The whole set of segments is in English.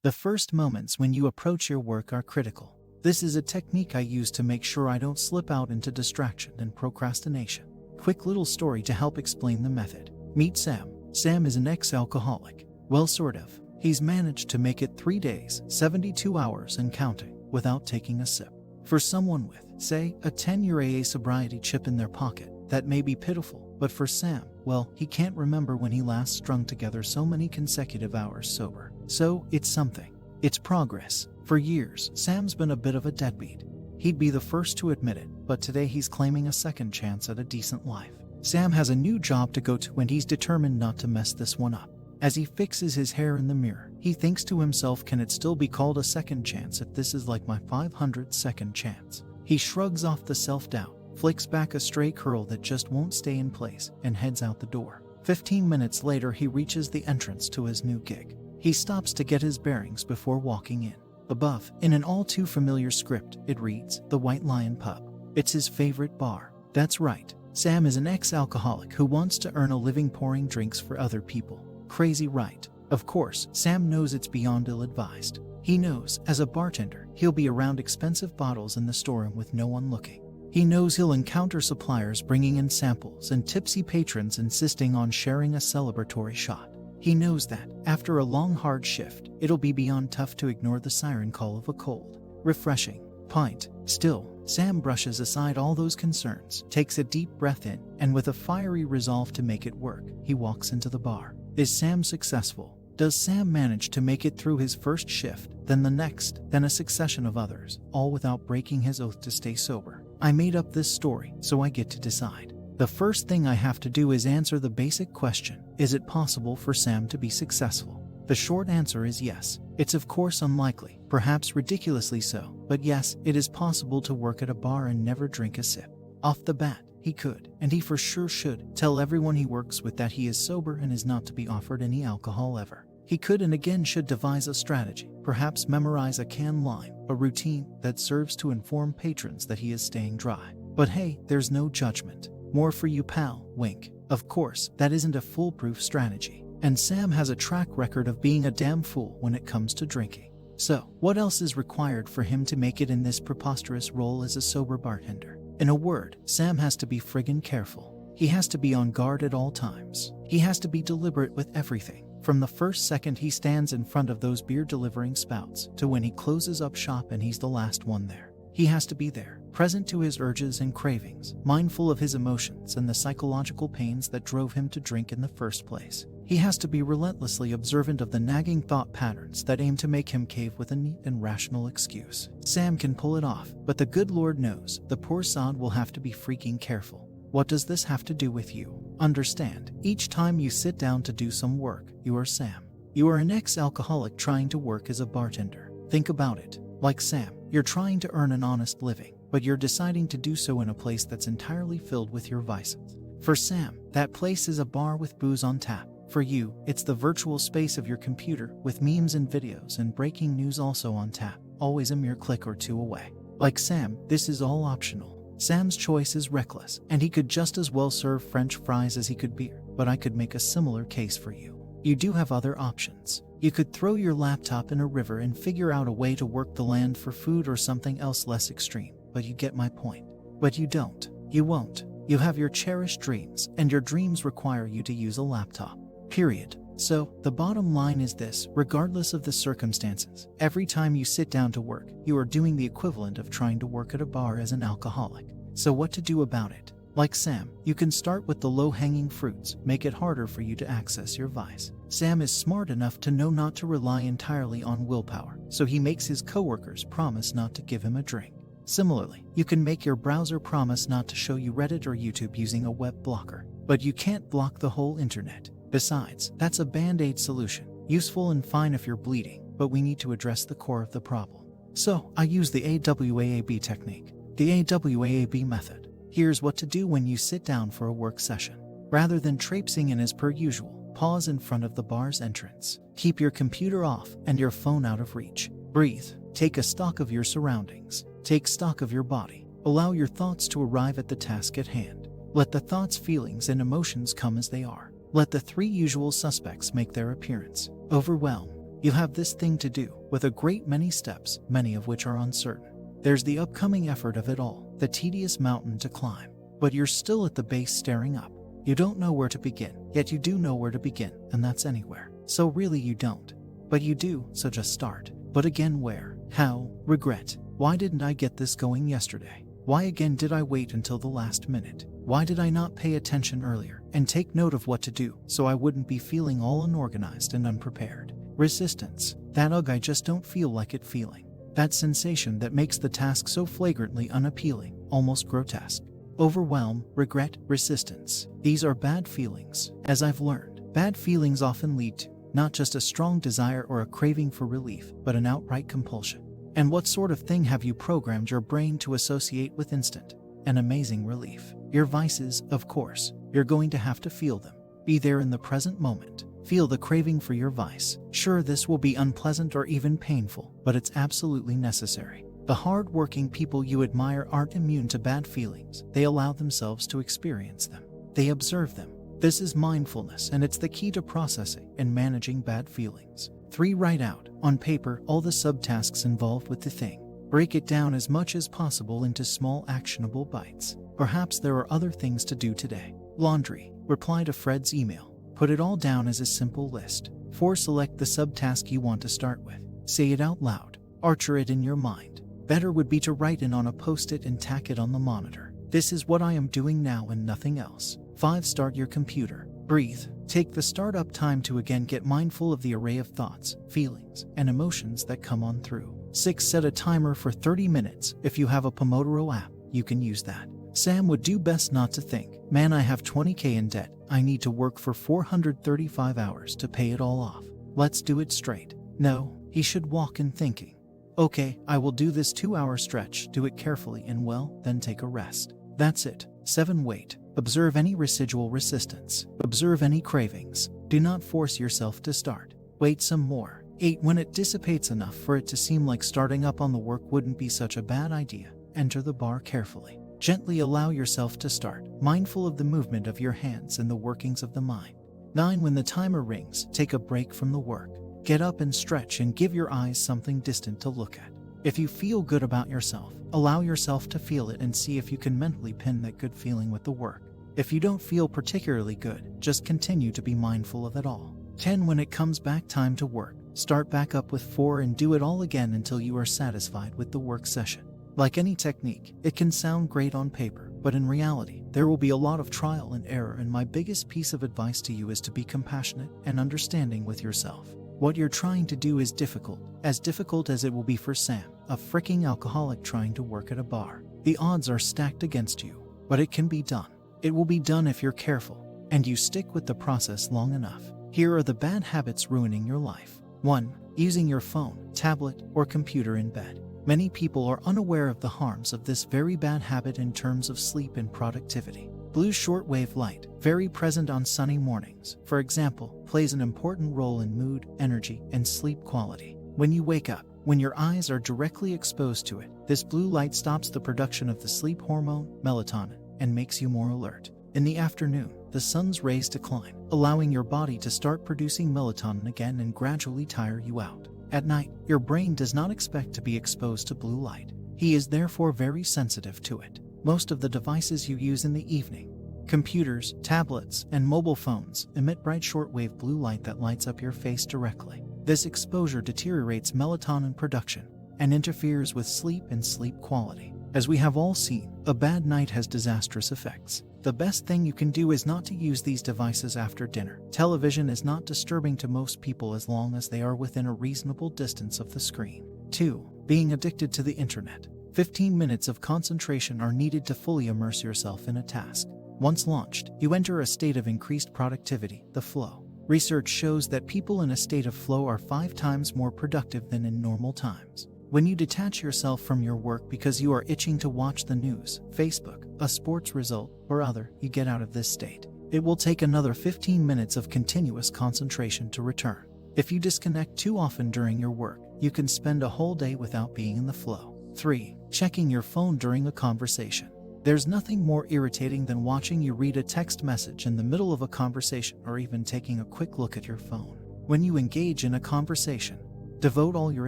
The first moments when you approach your work are critical. This is a technique I use to make sure I don't slip out into distraction and procrastination. Quick little story to help explain the method. Meet Sam. Sam is an ex-alcoholic. Well, sort of. He's managed to make it 3 days, 72 hours and counting, without taking a sip. For someone with, say, a 10-year AA sobriety chip in their pocket, that may be pitiful, but for Sam, well, he can't remember when he last strung together so many consecutive hours sober. So, it's something. It's progress. For years, Sam's been a bit of a deadbeat. He'd be the first to admit it, but today he's claiming a second chance at a decent life. Sam has a new job to go to and he's determined not to mess this one up. As he fixes his hair in the mirror, he thinks to himself, can it still be called a second chance if this is like my 500th second chance? He shrugs off the self-doubt, flicks back a stray curl that just won't stay in place, and heads out the door. 15 minutes later, he reaches the entrance to his new gig. He stops to get his bearings before walking in. Above, in an all-too-familiar script, it reads, The White Lion Pub. It's his favorite bar. That's right. Sam is an ex-alcoholic who wants to earn a living pouring drinks for other people. Crazy, right? Of course, Sam knows it's beyond ill-advised. He knows, as a bartender, he'll be around expensive bottles in the storeroom with no one looking. He knows he'll encounter suppliers bringing in samples and tipsy patrons insisting on sharing a celebratory shot. He knows that, after a long hard shift, it'll be beyond tough to ignore the siren call of a cold, refreshing pint. Still, Sam brushes aside all those concerns, takes a deep breath in, and with a fiery resolve to make it work, he walks into the bar. Is Sam successful? Does Sam manage to make it through his first shift, then the next, then a succession of others, all without breaking his oath to stay sober? I made up this story, so I get to decide. The first thing I have to do is answer the basic question, is it possible for Sam to be successful? The short answer is yes. It's of course unlikely, perhaps ridiculously so, but yes, it is possible to work at a bar and never drink a sip. Off the bat, he could, and he for sure should, tell everyone he works with that he is sober and is not to be offered any alcohol ever. He could and again should devise a strategy, perhaps memorize a canned line, a routine that serves to inform patrons that he is staying dry. But hey, there's no judgment. More for you, pal, wink. Of course, that isn't a foolproof strategy, and Sam has a track record of being a damn fool when it comes to drinking. So, what else is required for him to make it in this preposterous role as a sober bartender? In a word, Sam has to be friggin' careful. He has to be on guard at all times. He has to be deliberate with everything, from the first second he stands in front of those beer-delivering spouts, to when he closes up shop and he's the last one there. He has to be there, present to his urges and cravings, mindful of his emotions and the psychological pains that drove him to drink in the first place. He has to be relentlessly observant of the nagging thought patterns that aim to make him cave with a neat and rational excuse. Sam can pull it off, but the good Lord knows, the poor sod will have to be freaking careful. What does this have to do with you? Understand, each time you sit down to do some work, you are Sam. You are an ex-alcoholic trying to work as a bartender. Think about it. Like Sam, you're trying to earn an honest living, but you're deciding to do so in a place that's entirely filled with your vices. For Sam, that place is a bar with booze on tap. For you, it's the virtual space of your computer, with memes and videos and breaking news also on tap, always a mere click or two away. Like Sam, this is all optional. Sam's choice is reckless, and he could just as well serve French fries as he could beer, but I could make a similar case for you. You do have other options. You could throw your laptop in a river and figure out a way to work the land for food or something else less extreme, but you get my point. But you don't. You won't. You have your cherished dreams, and your dreams require you to use a laptop. Period. So, the bottom line is this, regardless of the circumstances, every time you sit down to work, you are doing the equivalent of trying to work at a bar as an alcoholic. So what to do about it? Like Sam, you can start with the low-hanging fruits, make it harder for you to access your vice. Sam is smart enough to know not to rely entirely on willpower, so he makes his coworkers promise not to give him a drink. Similarly, you can make your browser promise not to show you Reddit or YouTube using a web blocker, but you can't block the whole internet. Besides, that's a band-aid solution, useful and fine if you're bleeding, but we need to address the core of the problem. So, I use the AWAAB technique, the AWAAB method. Here's what to do when you sit down for a work session. Rather than traipsing in as per usual, pause in front of the bar's entrance. Keep your computer off and your phone out of reach. Breathe. Take a stock of your surroundings. Take stock of your body. Allow your thoughts to arrive at the task at hand. Let the thoughts, feelings, and emotions come as they are. Let the three usual suspects make their appearance. Overwhelm, You have this thing to do, with a great many steps, many of which are uncertain. There's the upcoming effort of it all, the tedious mountain to climb. But you're still at the base staring up. You don't know where to begin, yet you do know where to begin, and that's anywhere. So really you don't. But you do, so just start. But again, where? How? Regret. Why didn't I get this going yesterday? Why again did I wait until the last minute? Why did I not pay attention earlier and take note of what to do so I wouldn't be feeling all unorganized and unprepared? Resistance. That ugh, I just don't feel like it feeling. That sensation that makes the task so flagrantly unappealing, almost grotesque. Overwhelm, regret, resistance. These are bad feelings. As I've learned, bad feelings often lead to not just a strong desire or a craving for relief, but an outright compulsion. And what sort of thing have you programmed your brain to associate with instant and amazing relief? Your vices, of course. You're going to have to feel them. Be there in the present moment. Feel the craving for your vice. Sure, this will be unpleasant or even painful, but it's absolutely necessary. The hard-working people you admire aren't immune to bad feelings. They allow themselves to experience them. They observe them. This is mindfulness, and it's the key to processing and managing bad feelings. 3. Write out, on paper, all the subtasks involved with the thing. Break it down as much as possible into small, actionable bites. Perhaps there are other things to do today. Laundry. Reply to Fred's email. Put it all down as a simple list. 4. Select the subtask you want to start with. Say it out loud. Archer it in your mind. Better would be to write it on a post-it and tack it on the monitor. This is what I am doing now and nothing else. 5. Start your computer. Breathe. Take the startup time to again get mindful of the array of thoughts, feelings, and emotions that come on through. 6. Set a timer for 30 minutes. If you have a Pomodoro app, you can use that. Sam would do best not to think, man, I have 20K in debt. I need to work for 435 hours to pay it all off. Let's do it straight. No, he should walk in thinking, okay, I will do this 2-hour stretch, do it carefully and well, then take a rest. That's it. 7. Wait. Observe any residual resistance. Observe any cravings. Do not force yourself to start. Wait some more. 8. When it dissipates enough for it to seem like starting up on the work wouldn't be such a bad idea, enter the bar carefully. Gently allow yourself to start, mindful of the movement of your hands and the workings of the mind. 9. When the timer rings, take a break from the work. Get up and stretch and give your eyes something distant to look at. If you feel good about yourself, allow yourself to feel it and see if you can mentally pin that good feeling with the work. If you don't feel particularly good, just continue to be mindful of it all. 10. When it comes back time to work, start back up with 4 and do it all again until you are satisfied with the work session. Like any technique, it can sound great on paper, but in reality, there will be a lot of trial and error, and my biggest piece of advice to you is to be compassionate and understanding with yourself. What you're trying to do is difficult as it will be for Sam, a freaking alcoholic trying to work at a bar. The odds are stacked against you, but it can be done. It will be done if you're careful, and you stick with the process long enough. Here are the bad habits ruining your life. 1. Using your phone, tablet, or computer in bed. Many people are unaware of the harms of this very bad habit in terms of sleep and productivity. Blue shortwave light, very present on sunny mornings, for example, plays an important role in mood, energy, and sleep quality. When you wake up, when your eyes are directly exposed to it, this blue light stops the production of the sleep hormone, melatonin, and makes you more alert. In the afternoon, the sun's rays decline, allowing your body to start producing melatonin again and gradually tire you out. At night, your brain does not expect to be exposed to blue light. He is therefore very sensitive to it. Most of the devices you use in the evening, computers, tablets, and mobile phones, emit bright shortwave blue light that lights up your face directly. This exposure deteriorates melatonin production and interferes with sleep and sleep quality. As we have all seen, a bad night has disastrous effects. The best thing you can do is not to use these devices after dinner. Television is not disturbing to most people as long as they are within a reasonable distance of the screen. 2. Being addicted to the internet. 15 minutes of concentration are needed to fully immerse yourself in a task. Once launched, you enter a state of increased productivity, the flow. Research shows that people in a state of flow are 5 times more productive than in normal times. When you detach yourself from your work because you are itching to watch the news, Facebook, a sports result, or other, you get out of this state. It will take another 15 minutes of continuous concentration to return. If you disconnect too often during your work, you can spend a whole day without being in the flow. 3. Checking your phone during a conversation. There's nothing more irritating than watching you read a text message in the middle of a conversation or even taking a quick look at your phone. When you engage in a conversation, devote all your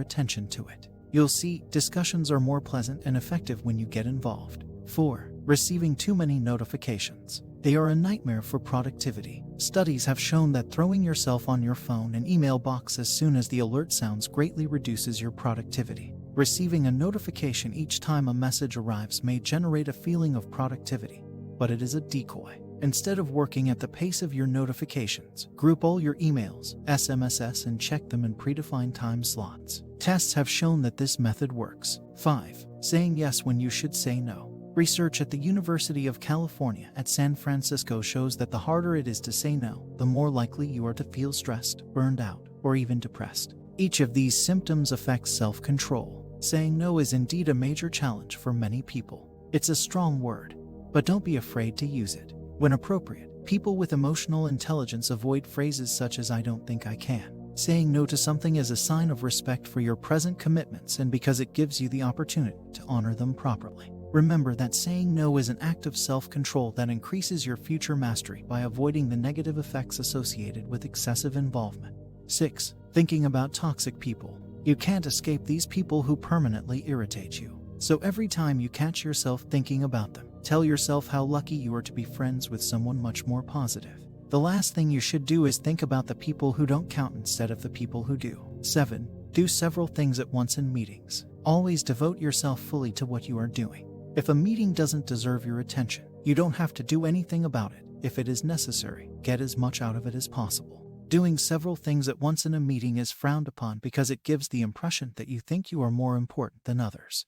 attention to it. You'll see, discussions are more pleasant and effective when you get involved. 4. Receiving too many notifications. They are a nightmare for productivity. Studies have shown that throwing yourself on your phone and email box as soon as the alert sounds greatly reduces your productivity. Receiving a notification each time a message arrives may generate a feeling of productivity, but it is a decoy. Instead of working at the pace of your notifications, group all your emails, SMSs, and check them in predefined time slots. Tests have shown that this method works. 5. Saying yes when you should say no. Research at the University of California at San Francisco shows that the harder it is to say no, the more likely you are to feel stressed, burned out, or even depressed. Each of these symptoms affects self-control. Saying no is indeed a major challenge for many people. It's a strong word, but don't be afraid to use it. When appropriate, people with emotional intelligence avoid phrases such as "I don't think I can." Saying no to something is a sign of respect for your present commitments and because it gives you the opportunity to honor them properly. Remember that saying no is an act of self-control that increases your future mastery by avoiding the negative effects associated with excessive involvement. 6. Thinking about toxic people. You can't escape these people who permanently irritate you. So every time you catch yourself thinking about them, tell yourself how lucky you are to be friends with someone much more positive. The last thing you should do is think about the people who don't count instead of the people who do. 7. Do several things at once in meetings. Always devote yourself fully to what you are doing. If a meeting doesn't deserve your attention, you don't have to do anything about it. If it is necessary, get as much out of it as possible. Doing several things at once in a meeting is frowned upon because it gives the impression that you think you are more important than others.